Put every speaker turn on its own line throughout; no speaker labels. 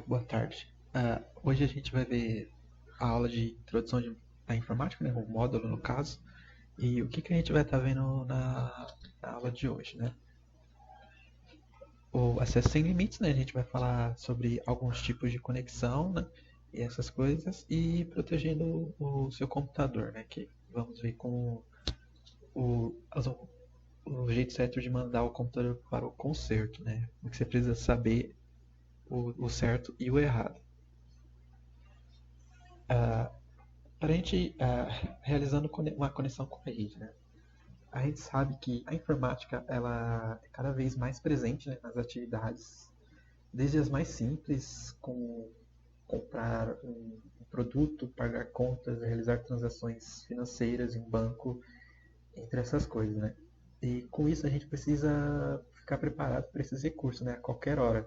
Boa tarde. Hoje a gente vai ver a aula de introdução à informática, né, o módulo no caso, e o que a gente vai estar vendo na aula de hoje, né? O acesso sem limites, né? A gente vai falar sobre alguns tipos de conexão, né, e essas coisas, e protegendo o seu computador, né? Que vamos ver como o, as- o jeito certo de mandar o computador para o conserto, né? O que você precisa saber o certo e o errado. Para a gente realizando uma conexão com a rede, né? A gente sabe que a informática ela é cada vez mais presente, né, nas atividades, desde as mais simples, como comprar um produto, pagar contas, realizar transações financeiras em um banco, entre essas coisas, né? E com isso a gente precisa ficar preparado para esses recursos, né, a qualquer hora,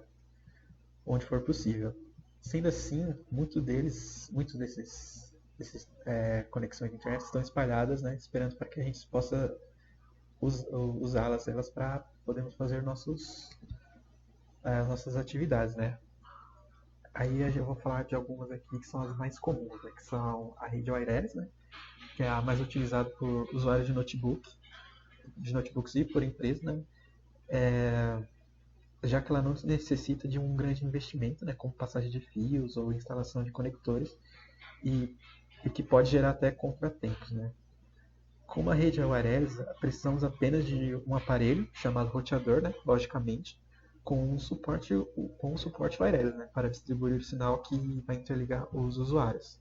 onde for possível. Sendo assim, muitos desses conexões de internet estão espalhadas, né, esperando para que a gente possa usá-las elas para podermos fazer nossas atividades, né? Aí eu vou falar de algumas aqui que são as mais comuns, né? Que são a rede wireless, né? Que é a mais utilizada por usuários de notebooks e por empresas, né? Já que ela não necessita de um grande investimento, né? Como passagem de fios ou instalação de conectores e, e que pode gerar até contratempos, né? Como a rede é wireless, precisamos apenas de um aparelho chamado roteador, né, logicamente, com um suporte wireless, né, para distribuir o sinal que vai interligar os usuários.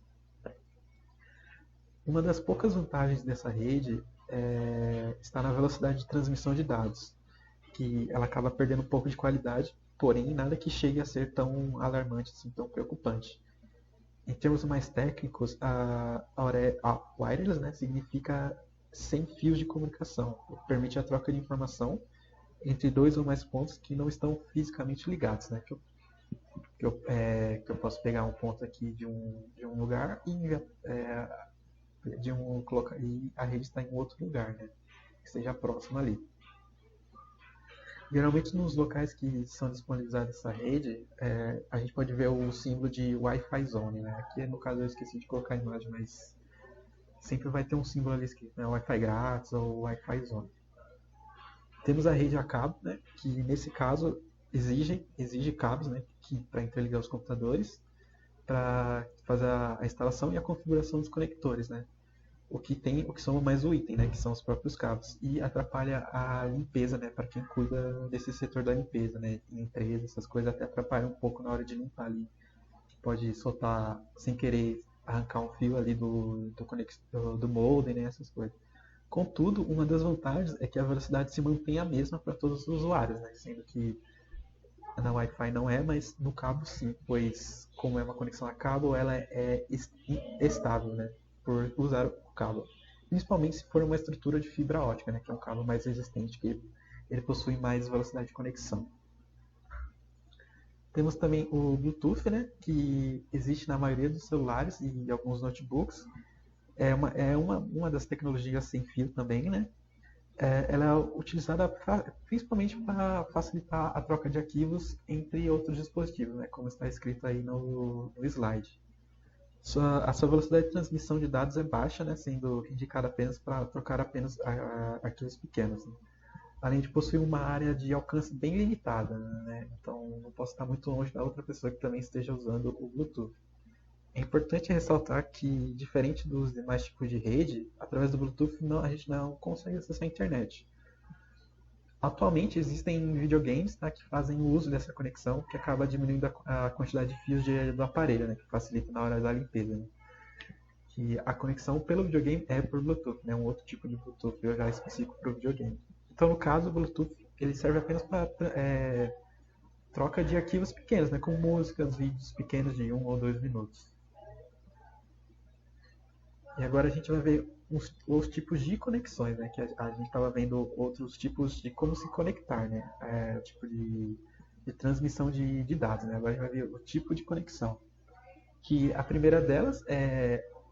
Uma das poucas vantagens dessa rede está na velocidade de transmissão de dados, que ela acaba perdendo um pouco de qualidade, porém nada que chegue a ser tão alarmante, assim, tão preocupante. Em termos mais técnicos, a wireless, né, significa sem fios de comunicação, permite a troca de informação entre dois ou mais pontos que não estão fisicamente ligados, né? Que eu posso pegar um ponto aqui de um lugar e a rede está em outro lugar, né? Que esteja próximo ali. Geralmente nos locais que são disponibilizados essa rede, a gente pode ver o símbolo de Wi-Fi Zone, né? Aqui no caso eu esqueci de colocar a imagem, mas sempre vai ter um símbolo ali escrito, né? Wi-Fi grátis ou Wi-Fi Zone. Temos a rede a cabo, né? Que nesse caso exige cabos, né? Para interligar os computadores, para fazer a instalação e a configuração dos conectores, né? O que soma mais o item, né? Que são os próprios cabos. E atrapalha a limpeza, né? Para quem cuida desse setor da limpeza, né? Em empresa, essas coisas até atrapalham um pouco na hora de limpar ali. Pode soltar sem querer arrancar um fio ali do modem, né? Essas coisas. Contudo, uma das vantagens é que a velocidade se mantém a mesma para todos os usuários, né? Sendo que na Wi-Fi não é, mas no cabo sim, pois como é uma conexão a cabo, ela é estável, né? Por usar o cabo. Principalmente se for uma estrutura de fibra ótica, né? Que é um cabo mais resistente, que ele possui mais velocidade de conexão. Temos também o Bluetooth, né? Que existe na maioria dos celulares e alguns notebooks. É uma das tecnologias sem fio também, né? Ela é utilizada principalmente para facilitar a troca de arquivos entre outros dispositivos, né, como está escrito aí no slide. A sua velocidade de transmissão de dados é baixa, né, sendo indicada apenas para trocar apenas arquivos pequenos, né. Além de possuir uma área de alcance bem limitada, né, então não posso estar muito longe da outra pessoa que também esteja usando o Bluetooth. É importante ressaltar que, diferente dos demais tipos de rede, através do Bluetooth a gente não consegue acessar a internet. Atualmente existem videogames, tá, que fazem uso dessa conexão, que acaba diminuindo a quantidade de fios do aparelho, né, que facilita na hora da limpeza. Né. Que a conexão pelo videogame é por Bluetooth, né, um outro tipo de Bluetooth já específico para o videogame. Então, no caso, o Bluetooth ele serve apenas para troca de arquivos pequenos, né, como músicas, vídeos pequenos de 1 ou 2 minutos. E agora a gente vai ver os tipos de conexões, né? Que a gente estava vendo outros tipos de como se conectar, né? Tipo de transmissão de dados, né? Agora a gente vai ver o tipo de conexão. Que a primeira delas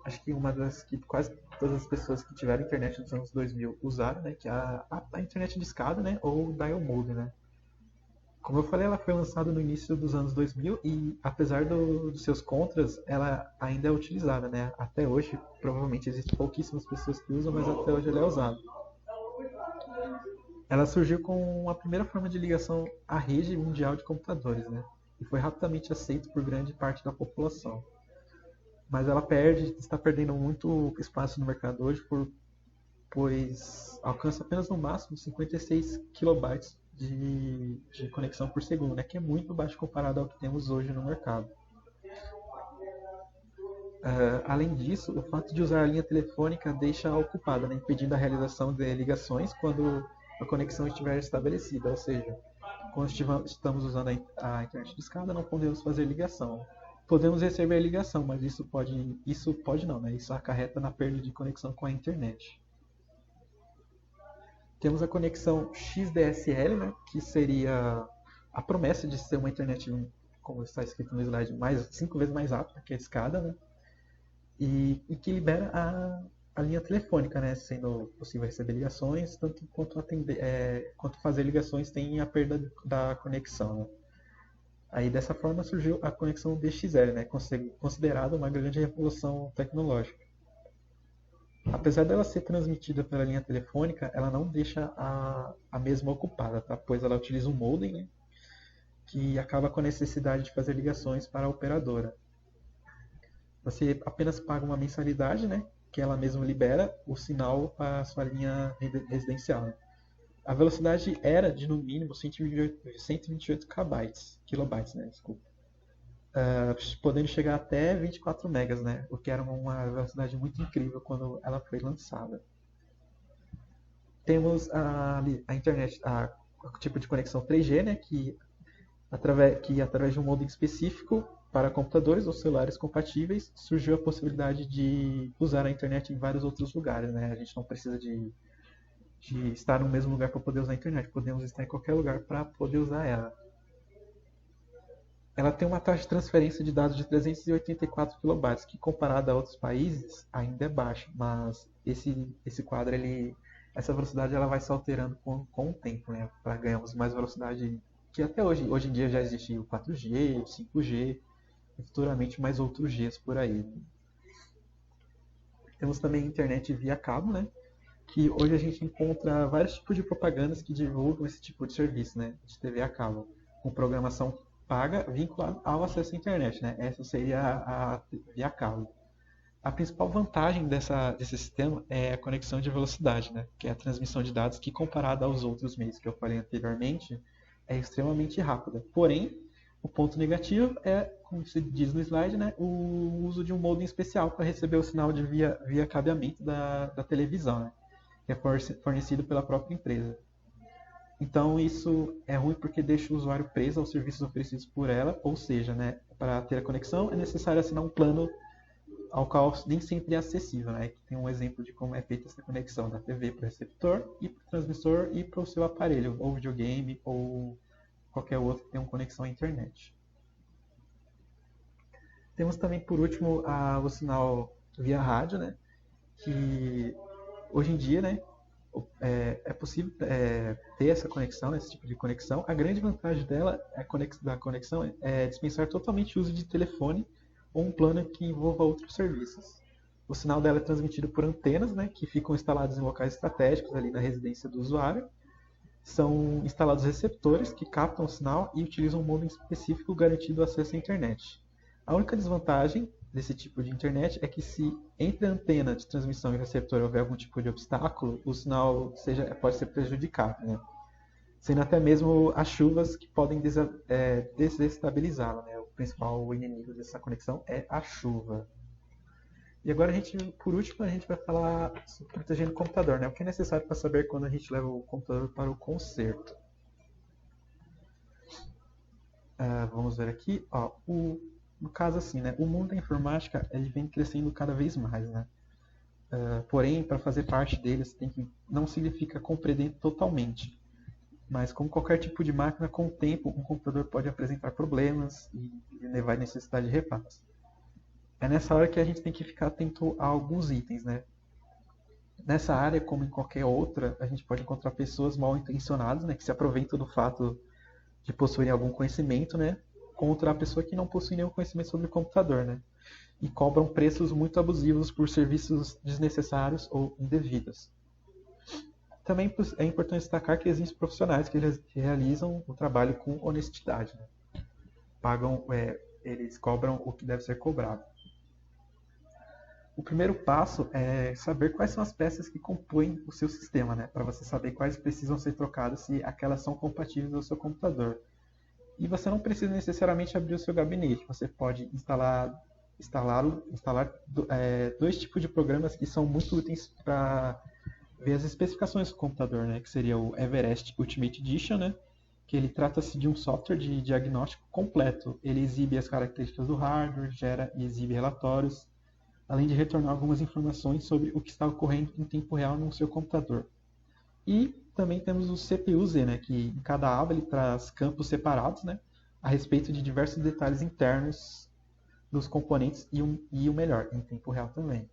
acho que uma das que quase todas as pessoas que tiveram internet nos anos 2000 usaram, né? Que é a internet de escada, né? Ou dial mode, né? Como eu falei, ela foi lançada no início dos anos 2000 e, apesar dos seus contras, ela ainda é utilizada, né? Até hoje, provavelmente existem pouquíssimas pessoas que usam, mas até hoje ela é usada. Ela surgiu com a primeira forma de ligação à rede mundial de computadores, né? E foi rapidamente aceito por grande parte da população. Mas ela está perdendo muito espaço no mercado hoje, pois alcança apenas no máximo 56 kilobytes de conexão por segundo, né? Que é muito baixo comparado ao que temos hoje no mercado. Além disso, o fato de usar a linha telefônica deixa ocupada, né? Impedindo a realização de ligações quando a conexão estiver estabelecida, ou seja, quando estamos usando a internet de escada, não podemos fazer ligação. Podemos receber ligação, mas isso pode não, né? Isso acarreta na perda de conexão com a internet. Temos a conexão XDSL, né? Que seria a promessa de ser uma internet, como está escrito no slide, 5 vezes mais rápida que a escada, né? E que libera a linha telefônica, né? Sendo possível receber ligações, tanto quanto fazer ligações tem a perda da conexão, né? Aí dessa forma surgiu a conexão DXL, né? Considerada uma grande revolução tecnológica. Apesar dela ser transmitida pela linha telefônica, ela não deixa a mesma ocupada, tá? Pois ela utiliza um modem, né? Que acaba com a necessidade de fazer ligações para a operadora. Você apenas paga uma mensalidade, né? Que ela mesma libera o sinal para a sua linha residencial, né? A velocidade era de no mínimo 128 kilobytes, né? Desculpa. Podendo chegar até 24 megas, né? O que era uma velocidade muito incrível quando ela foi lançada. Temos a internet, o tipo de conexão 3G, né? Que através de um modem específico para computadores ou celulares compatíveis, surgiu a possibilidade de usar a internet em vários outros lugares, né? A gente não precisa de estar no mesmo lugar para poder usar a internet. Podemos estar em qualquer lugar para poder usar ela. Ela tem uma taxa de transferência de dados de 384 kilobytes, que comparado a outros países ainda é baixa, mas esse quadro, essa velocidade ela vai se alterando com o tempo, né? Para ganharmos mais velocidade, que até hoje em dia já existe o 4G, o 5G, e futuramente mais outros Gs por aí. Temos também internet via cabo, né? Que hoje a gente encontra vários tipos de propagandas que divulgam esse tipo de serviço, né? De TV a cabo, com programação paga vinculada ao acesso à internet, né? Essa seria a via cabo. A principal vantagem desse sistema é a conexão de velocidade, né? Que é a transmissão de dados que, comparada aos outros meios que eu falei anteriormente, é extremamente rápida. Porém, o ponto negativo é, como se diz no slide, né, o uso de um modem especial para receber o sinal via cabeamento da televisão, né? Que é fornecido pela própria empresa. Então isso é ruim porque deixa o usuário preso aos serviços oferecidos por ela, ou seja, né, para ter a conexão é necessário assinar um plano ao qual nem sempre é acessível. Né? Tem um exemplo de como é feita essa conexão da TV para o receptor e para o transmissor e para o seu aparelho, ou videogame, ou qualquer outro que tenha uma conexão à internet. Temos também, por último, o sinal via rádio, né, que hoje em dia, né, é possível ter essa conexão, esse tipo de conexão. A grande vantagem da conexão é dispensar totalmente o uso de telefone ou um plano que envolva outros serviços. O sinal dela é transmitido por antenas, né, que ficam instaladas em locais estratégicos ali na residência do usuário. São instalados receptores que captam o sinal e utilizam um modem específico garantindo o acesso à internet. A única desvantagem desse tipo de internet é que se entre a antena de transmissão e o receptor houver algum tipo de obstáculo, o sinal pode ser prejudicado, né? Sendo até mesmo as chuvas que podem desestabilizá-la. Né? O principal inimigo dessa conexão é a chuva. E agora, por último, a gente vai falar sobre protegendo o computador. Né? O que é necessário para saber quando a gente leva o computador para o conserto. Vamos ver aqui. No caso assim, né? O mundo da informática ele vem crescendo cada vez mais. Né? Porém, para fazer parte deles, não significa compreender totalmente. Mas como qualquer tipo de máquina, com o tempo, um computador pode apresentar problemas e levar à necessidade de reparos. É nessa hora que a gente tem que ficar atento a alguns itens, né? Nessa área, como em qualquer outra, a gente pode encontrar pessoas mal intencionadas, né, que se aproveitam do fato que possuem algum conhecimento, né, contra a pessoa que não possui nenhum conhecimento sobre o computador, né, e cobram preços muito abusivos por serviços desnecessários ou indevidos. Também é importante destacar que existem profissionais que realizam o trabalho com honestidade, né? Eles cobram o que deve ser cobrado. O primeiro passo é saber quais são as peças que compõem o seu sistema, né? Para você saber quais precisam ser trocadas se aquelas são compatíveis ao seu computador. E você não precisa necessariamente abrir o seu gabinete. Você pode instalar dois tipos de programas que são muito úteis para ver as especificações do computador, né? Que seria o Everest Ultimate Edition, né? Que ele trata-se de um software de diagnóstico completo. Ele exibe as características do hardware, gera e exibe relatórios, além de retornar algumas informações sobre o que está ocorrendo em tempo real no seu computador. E também temos o CPU-Z, né, que em cada aba ele traz campos separados, né, a respeito de diversos detalhes internos dos componentes e o melhor, em tempo real também.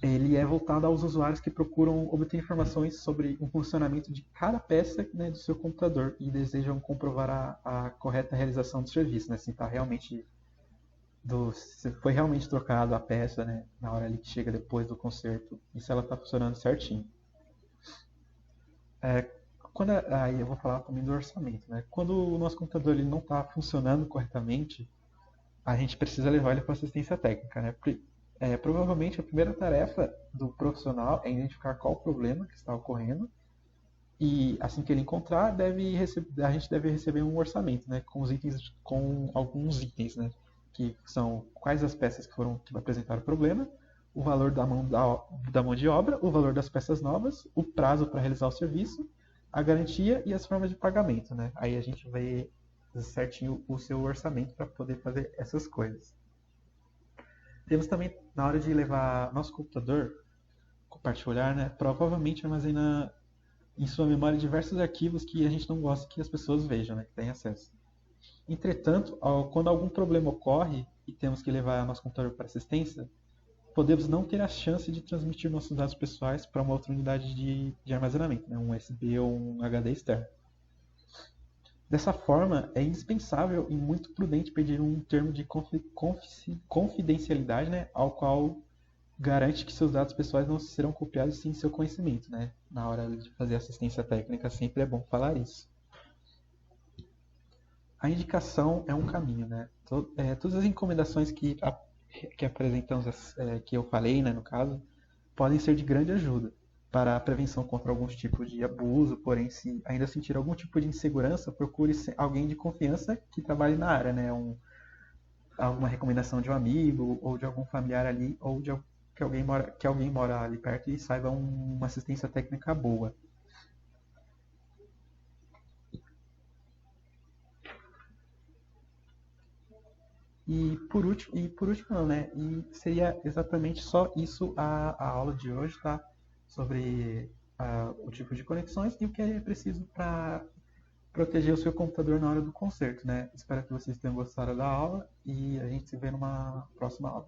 Ele é voltado aos usuários que procuram obter informações sobre o funcionamento de cada peça, né, do seu computador e desejam comprovar a correta realização do serviço, né, se está realmente se foi realmente trocado a peça, né, na hora ali que chega depois do conserto e se ela está funcionando certinho. Aí eu vou falar também do orçamento, né? Quando o nosso computador ele não está funcionando corretamente, a gente precisa levar ele para assistência técnica, né? Provavelmente a primeira tarefa do profissional é identificar qual o problema que está ocorrendo e assim que ele encontrar, a gente deve receber um orçamento, né? Com alguns itens, né? Que são quais as peças que apresentaram o problema, o valor da mão de obra, o valor das peças novas, o prazo para realizar o serviço, a garantia e as formas de pagamento, né? Aí a gente vai certinho o seu orçamento para poder fazer essas coisas. Temos também, na hora de levar nosso computador particular, né? Provavelmente armazena em sua memória diversos arquivos que a gente não gosta que as pessoas vejam, né? Que tenham acesso. Entretanto, quando algum problema ocorre e temos que levar nosso computador para assistência, podemos não ter a chance de transmitir nossos dados pessoais para uma outra unidade de armazenamento, né? Um USB ou um HD externo. Dessa forma, é indispensável e muito prudente pedir um termo de confidencialidade, né? Ao qual garante que seus dados pessoais não serão copiados sem seu conhecimento, né? Na hora de fazer assistência técnica, sempre é bom falar isso. A indicação é um caminho, né? Todas as recomendações que apresentamos, que eu falei, né, no caso, podem ser de grande ajuda para a prevenção contra alguns tipos de abuso, porém, se ainda sentir algum tipo de insegurança, procure alguém de confiança que trabalhe na área, né? Alguma recomendação de um amigo ou de algum familiar ali, ou que alguém mora ali perto e saiba uma assistência técnica boa. E por último não, né? E seria exatamente só isso a aula de hoje, tá? Sobre o tipo de conexões e o que é preciso para proteger o seu computador na hora do conserto, né? Espero que vocês tenham gostado da aula e a gente se vê numa próxima aula.